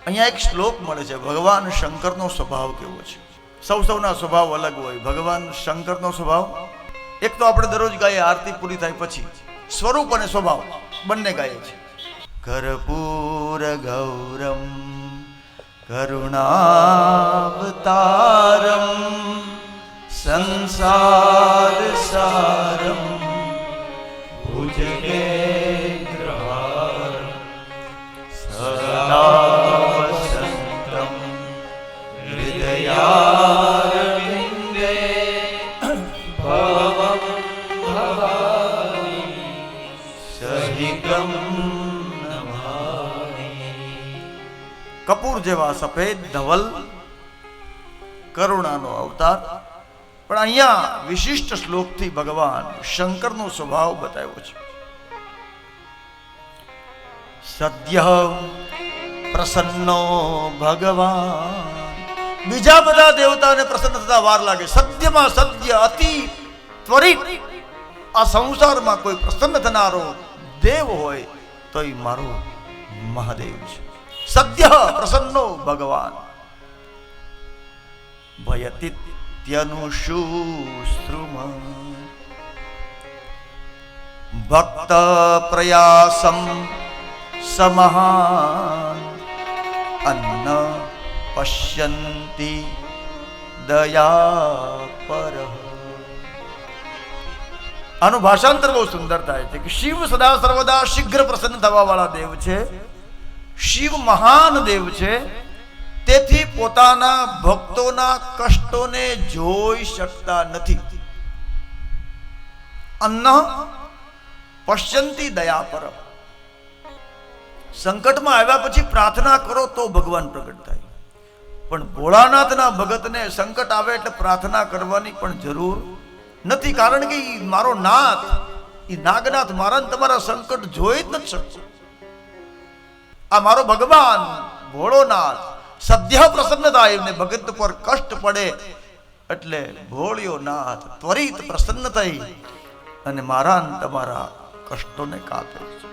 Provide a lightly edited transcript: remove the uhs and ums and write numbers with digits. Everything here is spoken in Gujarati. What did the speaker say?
અહીંયા એક શ્લોક મળે છે, ભગવાન શંકરનો સ્વભાવ કેવો છે. સૌના સ્વભાવ અલગ હોય. ભગવાન શંકરનો સ્વભાવ એક તો આપણે દરરોજ ગાઈએ, આરતી પૂરી થાય પછી સ્વરૂપ અને સ્વભાવ બંને ગાઈએ છે. કર્પૂર ગૌરમ કરુણાવતારમ સંસાર સારમ ભુજગેન્દ્રહારમ સદા વસંતમ હૃદયારવિંદે ભવમ ભવાની સહિતમ નમામિ. કપૂર જેવા સફેદ ધવલ કરુણાનો અવતાર. પણ અહીંયા વિશિષ્ટ શ્લોકથી ભગવાન શંકરનો સ્વભાવ બતાવ્યો છે. સદ્ય પ્રસન્નો ભગવાન. બીજા બધા દેવતાને પ્રસન્ન થતા વાર લાગે, સદ્યમાં સદ્ય અતિ ત્વરિત આ સંસારમાં કોઈ પ્રસન્ન થનારો દેવ હોય તો એ મારો મહાદેવ છે. સદ્ય પ્રસન્નો ભગવાન. ભયતિત્યનુશુશ્રુમ ભક્ત પ્રયાસમ સમહાન અન્ન પશ્યંતિ દયા પર. આનું ભાષાંતર બહુ સુંદર થાય છે કે શિવ સદા સર્વદા શીઘ્ર પ્રસન્ન થવા વાળા દેવ છે. શિવ મહાન દેવ છે, તેથી પોતાના ભક્તોના કષ્ટોને જોઈ શકતા નથી. અન્ન પશ્યંતિ દયા પર. સંકટમાં આવ્યા પછી પ્રાર્થના કરો તો ભગવાન પ્રગટ થાય. પણ ભોળાનાથના ભગતને સંકટ આવે એટલે પ્રાર્થના કરવાની પણ જરૂર નથી, કારણ કે મારો નાથ, એ નાગનાથ મારા તમારા સંકટ જોઈ જ નથી શકતો. આ મારો ભગવાન ભોળોનાથ સદ્ય પ્રસન્ન થાય. એમને ભગત પર કષ્ટ પડે એટલે ભોળિયો નાથ ત્વરિત પ્રસન્ન થઈ અને મારા તમારા કષ્ટોને કાપે છે.